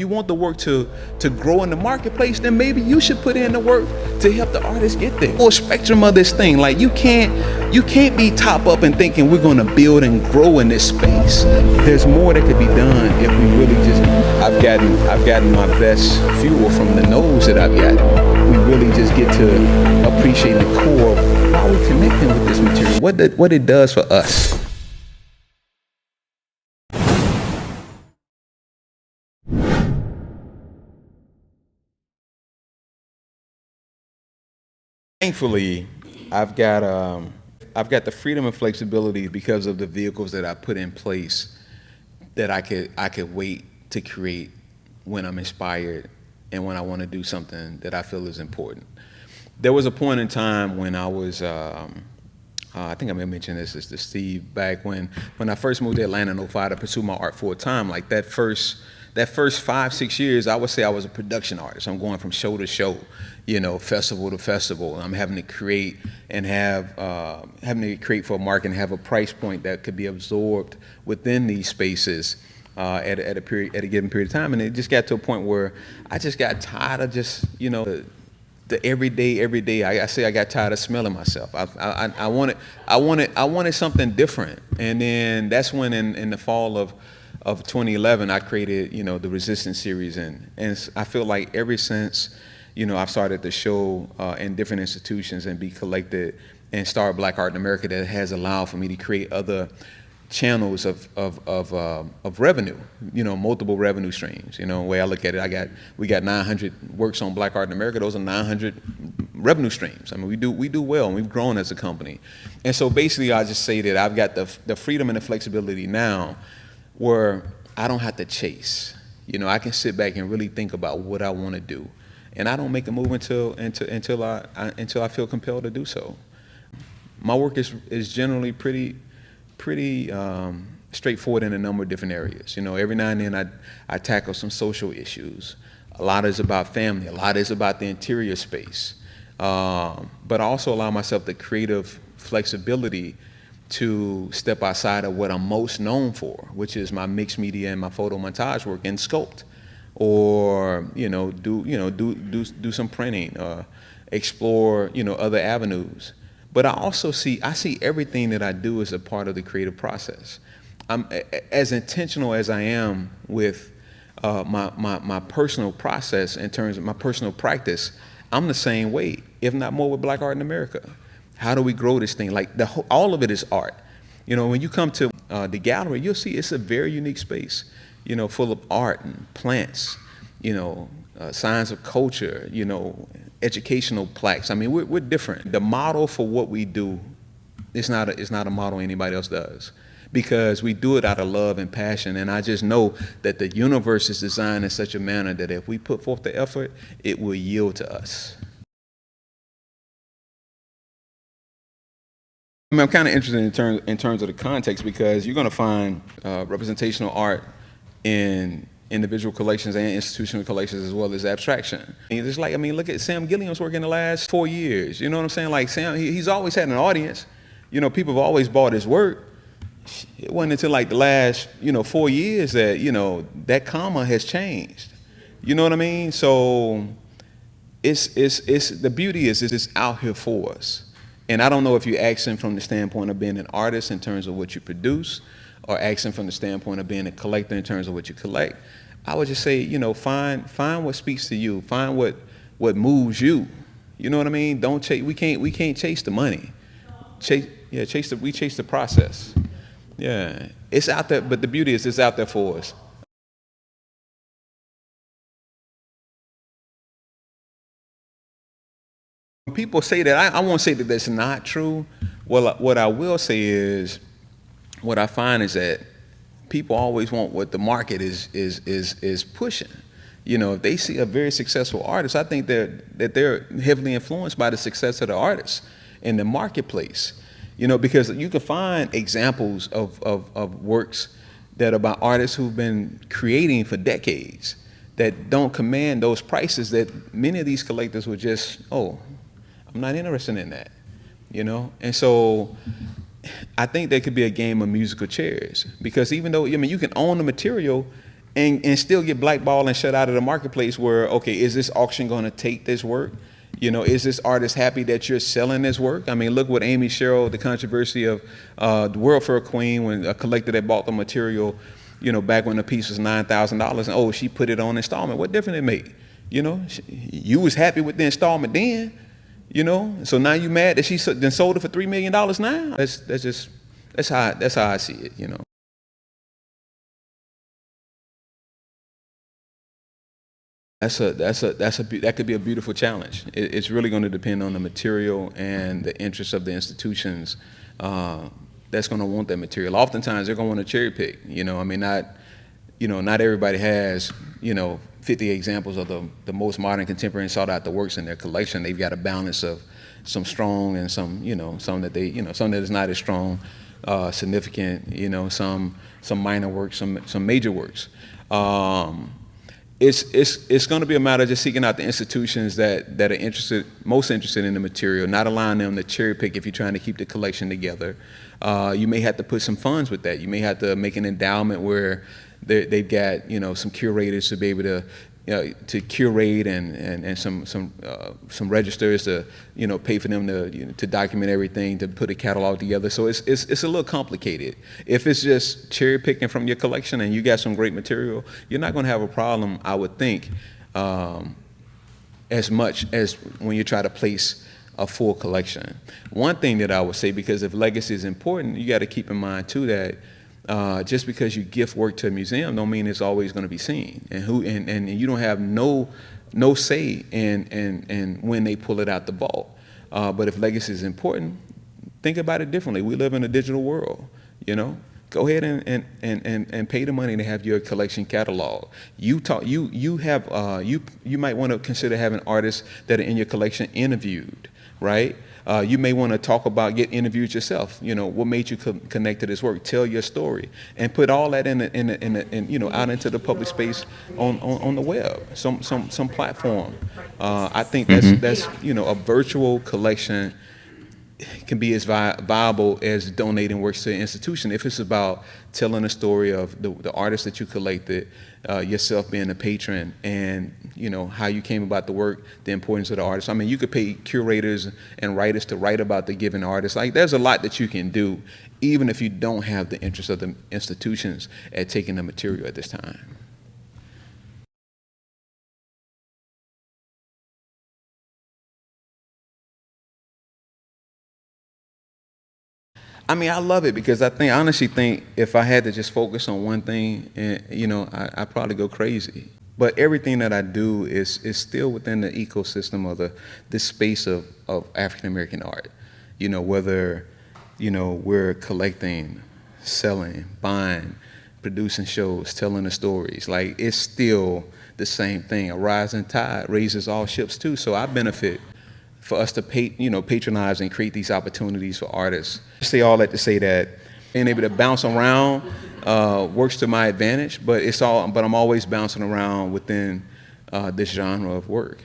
you want the work to grow in the marketplace, then maybe you should put in the work to help the artist get there. Full spectrum of this thing. Like you can't be top up and thinking we're gonna build and grow in this space. There's more that could be done if we really just. I've gotten my best fuel from the no's that I've gotten. We really just get to appreciate the core of how we're connecting with this material, what it does for us. Thankfully, I've got the freedom and flexibility because of the vehicles that I put in place that I could wait to create when I'm inspired and when I want to do something that I feel is important. There was a point in time when I was, I think I may have mentioned this to Steve, back when I first moved to Atlanta in '05 to pursue my art full time. Like that first 5-6 years, I would say I was a production artist. I'm going from show to show, festival to festival. I'm having to create and having to create for a market and have a price point that could be absorbed within these spaces at a given period of time. And it just got to a point where I just got tired of just the every day. I got tired of smelling myself. I wanted something different. And then that's when in the fall of 2011, I created, the Resistance series, and I feel like ever since, I've started to show in different institutions and be collected and start Black Art in America, that has allowed for me to create other channels of revenue, multiple revenue streams. The way I look at it, we got 900 works on Black Art in America. Those are 900 revenue streams. I mean, we do well, and we've grown as a company. And so basically, I just say that I've got the freedom and the flexibility now, where I don't have to chase. I can sit back and really think about what I want to do, and I don't make a move until I feel compelled to do so. My work is generally pretty straightforward in a number of different areas. Every now and then I tackle some social issues. A lot is about family. A lot is about the interior space. But I also allow myself the creative flexibility to step outside of what I'm most known for, which is my mixed media and my photo montage work, and sculpt, or do some printing, explore other avenues. But I also see everything that I do as a part of the creative process. I'm as intentional as I am with my personal process in terms of my personal practice. I'm the same way, if not more, with Black Art in America. How do we grow this thing? Like all of it is art. When you come to the gallery, you'll see it's a very unique space, full of art and plants, signs of culture, educational plaques. I mean, we're different. The model for what we do is not a model anybody else does, because we do it out of love and passion. And I just know that the universe is designed in such a manner that if we put forth the effort, it will yield to us. I mean, I'm kind of interested in terms of the context, because you're going to find representational art in individual collections and institutional collections, as well as abstraction. And it's like, look at Sam Gilliam's work in the last 4 years. You know what I'm saying? Like Sam, he's always had an audience. People have always bought his work. It wasn't until like the last 4 years that that comma has changed. You know what I mean? So it's the beauty is it's out here for us. And I don't know if you ask him from the standpoint of being an artist in terms of what you produce, or ask him from the standpoint of being a collector in terms of what you collect. I would just say, find what speaks to you, find what moves you. You know what I mean? Don't chase. We can't chase the money. We chase the process. Yeah, it's out there, but the beauty is it's out there for us. People say that, I won't say that that's not true. Well, what I will say is, what I find is that people always want what the market is pushing. If they see a very successful artist, I think that they're heavily influenced by the success of the artist in the marketplace. Because you can find examples of works that are by artists who've been creating for decades that don't command those prices that many of these collectors would just, I'm not interested in that, And so I think there could be a game of musical chairs, because even though, you can own the material and still get blackballed and shut out of the marketplace where, okay, is this auction going to take this work? Is this artist happy that you're selling this work? I mean, look what Amy Sherrill, the controversy of the World Fair Queen, when a collector that bought the material, back when the piece was $9,000, and she put it on installment. What difference it made? You was happy with the installment then, so now you mad that she then sold it for $3 million now? That's how I see it. That could be a beautiful challenge. It's really going to depend on the material and the interests of the institutions that's going to want that material. Oftentimes they're going to want to cherry pick. I mean, not everybody has 50 examples of the most modern, contemporary, and sought after works in their collection. They've got a balance of some strong and some some that some that is not as strong, significant. Some minor works, some major works. It's going to be a matter of just seeking out the institutions that are most interested in the material, not allowing them to cherry pick if you're trying to keep the collection together. You may have to put some funds with that. You may have to make an endowment where they've got some curators to be able to curate and some registers to pay for them to document everything, to put a catalog together. So it's a little complicated. If it's just cherry picking from your collection and you got some great material, you're not going to have a problem, I would think, as much as when you try to place a full collection. One thing that I would say, because if legacy is important, you got to keep in mind too that just because you gift work to a museum don't mean it's always going to be seen, and you don't have no say in when they pull it out the vault. But if legacy is important, think about it differently. We live in a digital world, Go ahead and pay the money to have your collection catalog. You might want to consider having artists that are in your collection interviewed, right? You may want to get interviews yourself. What made you connect to this work? Tell your story and put all that in out into the public space on the web, some platform. I think that's a virtual collection can be as viable as donating works to an institution if it's about telling a story of the artists that you collected, yourself being a patron, and how you came about the work, the importance of the artist. I mean, you could pay curators and writers to write about the given artist. Like, there's a lot that you can do, even if you don't have the interest of the institutions at taking the material at this time. I mean, I love it because I honestly think if I had to just focus on one thing, I'd probably go crazy. But everything that I do is still within the ecosystem of this space of African American art. Whether we're collecting, selling, buying, producing shows, telling the stories. Like, it's still the same thing. A rising tide raises all ships too. So I benefit for us to patronize and create these opportunities for artists. I say all that to say that being able to bounce around works to my advantage, but I'm always bouncing around within this genre of work.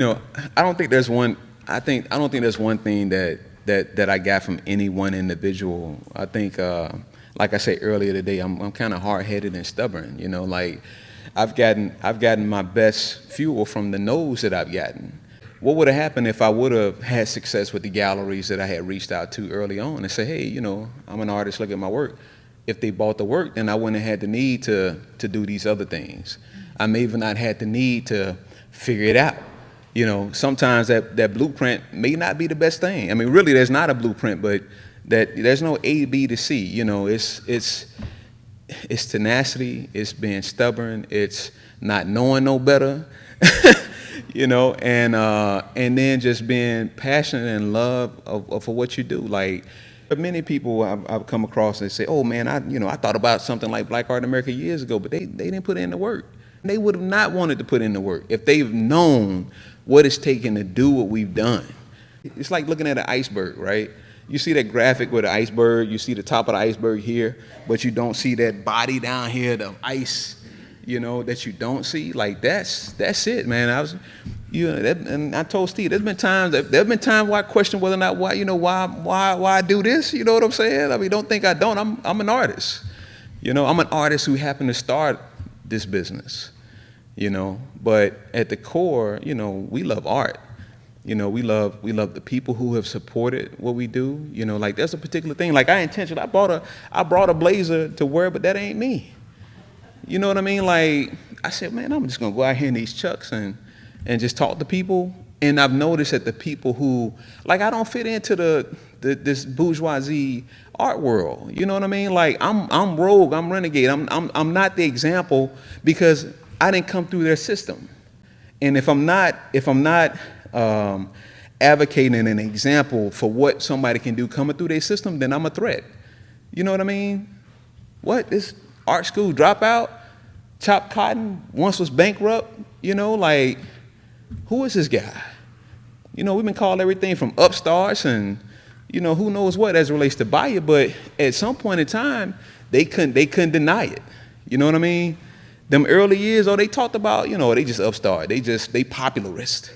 I don't think there's one. I don't think there's one thing that I got from any one individual. I think, like I said earlier today, I'm kind of hard-headed and stubborn. Like, I've gotten my best fuel from the no's that I've gotten. What would have happened if I would have had success with the galleries that I had reached out to early on and say, hey, I'm an artist, look at my work. If they bought the work, then I wouldn't have had the need to do these other things. I may have not had the need to figure it out. Sometimes that blueprint may not be the best thing. I mean, really, there's not a blueprint, but there's no A, B to C. It's tenacity, it's being stubborn, it's not knowing no better, and then just being passionate and love for what you do. Like, many people I've come across and say, oh man, I thought about something like Black Art in America years ago, but they didn't put in the work. They would have not wanted to put in the work if they've known what it's taken to do what we've done. It's like looking at an iceberg, right? You see that graphic with the iceberg, you see the top of the iceberg here, but you don't see that body down here, the ice, that you don't see. Like, that's it, man. And I told Steve, there's been times where I question whether or not why I do this. You know what I'm saying? I mean, don't think I don't. I'm an artist. I'm an artist who happened to start this business. But at the core, we love art. We love the people who have supported what we do. Like there's a particular thing. Like I brought a blazer to wear, but that ain't me. You know what I mean? Like I said, man, I'm just gonna go out here in these chucks and just talk to people. And I've noticed that the people who, like, I don't fit into this bourgeoisie art world. You know what I mean? Like I'm rogue, I'm renegade. I'm not the example because I didn't come through their system. And if I'm not advocating an example for what somebody can do coming through their system, then I'm a threat. You know what I mean? What, this art school dropout, chopped cotton, once was bankrupt, like, who is this guy? We've been called everything from upstarts and, who knows what as it relates to Bayer, but at some point in time, they couldn't deny it. You know what I mean? Them early years, they talked about, they just upstart, they popularist.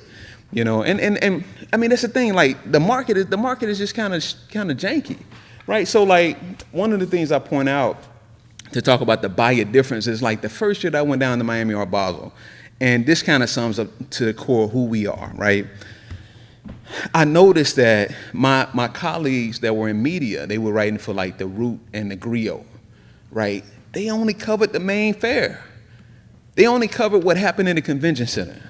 And I mean, that's the thing, like the market is just kind of janky, right? So like one of the things I point out to talk about the Bayer difference is like the first year that I went down to Miami Art Basel, and this kind of sums up to the core of who we are, right? I noticed that my colleagues that were in media, they were writing for like the Root and the Griot, right? They only covered the main fair. They only covered what happened in the convention center.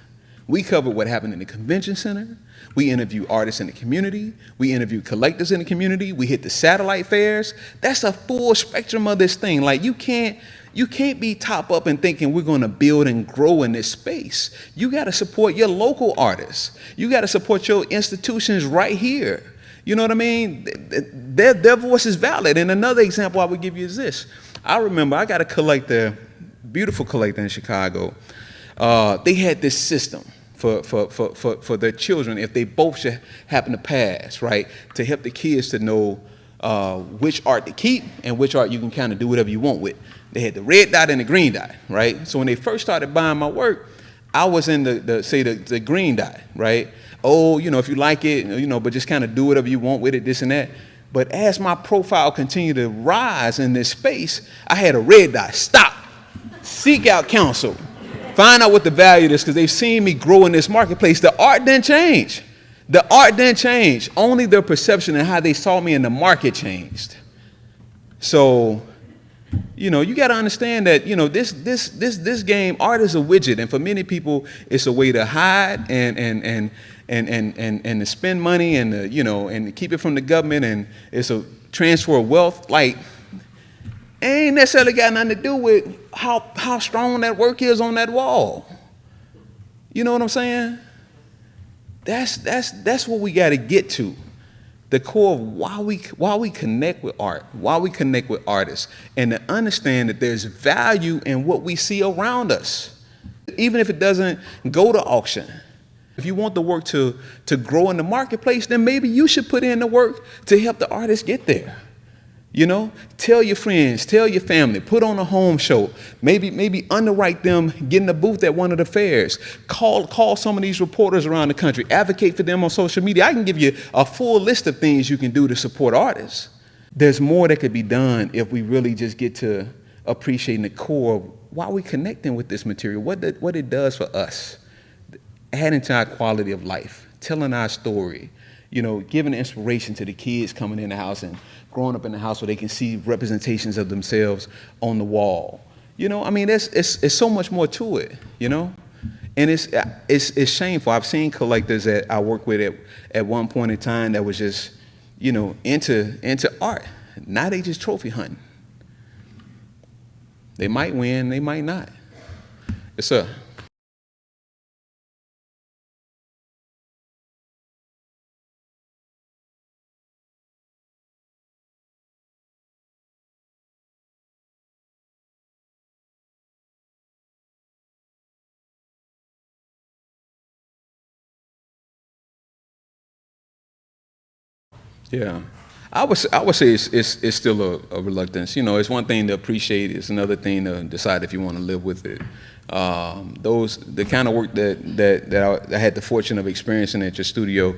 We covered what happened in the convention center. We interview artists in the community. We interview collectors in the community. We hit the satellite fairs. That's a full spectrum of this thing. Like you can't be top up and thinking we're going to build and grow in this space. You got to support your local artists. You got to support your institutions right here. You know what I mean? Their voice is valid. And another example I would give you is this. I remember I got a collector, beautiful collector in Chicago. They had this system for their children if they both should happen to pass, right? To help the kids to know which art to keep and which art you can kind of do whatever you want with. They had the red dot and the green dot, right? So when they first started buying my work, I was in the green dot, right? Oh, if you like it, but just kind of do whatever you want with it, this and that. But as my profile continued to rise in this space, I had a red dot. Stop. Seek out counsel. Find out what the value is, because they've seen me grow in this marketplace. The art didn't change. The art didn't change. Only their perception and how they saw me in the market changed. So, you got to understand that, this game, art is a widget, and for many people, it's a way to hide and to spend money and and to keep it from the government, and it's a transfer of wealth. Like, ain't necessarily got nothing to do with how strong that work is on that wall. You know what I'm saying? That's what we got to get to. The core of why we connect with art, why we connect with artists, and to understand that there's value in what we see around us, even if it doesn't go to auction. If you want the work to grow in the marketplace, then maybe you should put in the work to help the artist get there. Tell your friends, tell your family, put on a home show, maybe underwrite them, get in a booth at one of the fairs, call some of these reporters around the country, advocate for them on social media. I can give you a full list of things you can do to support artists. There's more that could be done if we really just get to appreciating the core of why we connecting with this material, what it does for us, adding to our quality of life, telling our story, giving inspiration to the kids coming in the house and growing up in the house where they can see representations of themselves on the wall. It's so much more to it, And it's shameful. I've seen collectors that I work with at one point in time that was just, into art. Now they just trophy hunting. They might win, they might not. Yes, sir. Yeah, I would say it's still a reluctance. It's one thing to appreciate, it's another thing to decide if you want to live with it. The kind of work that I had the fortune of experiencing at your studio,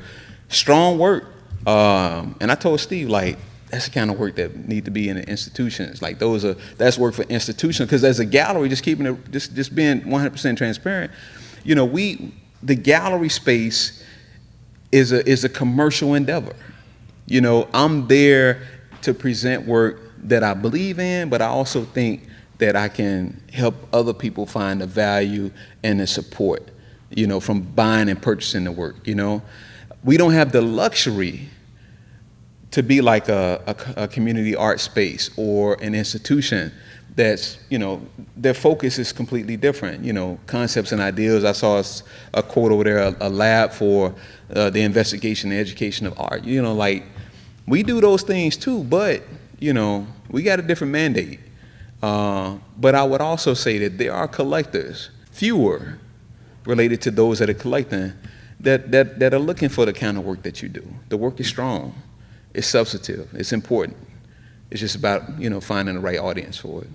strong work. And I told Steve, like, that's the kind of work that need to be in the institutions. Like that's work for institutions. Because as a gallery, just keeping it, just being 100% transparent, you know, the gallery space is a commercial endeavor. You know, I'm there to present work that I believe in, but I also think that I can help other people find the value and the support, you know, from buying and purchasing the work. You know, we don't have the luxury to be like a community art space or an institution that's, you know, their focus is completely different. You know, concepts and ideals. I saw a quote over there, a lab for the investigation and education of art. You know, like, we do those things too, but, you know, we got a different mandate. But I would also say that there are collectors, fewer related to those that are collecting, that are looking for the kind of work that you do. The work is strong. It's substantive. It's important. It's just about, you know, finding the right audience for it.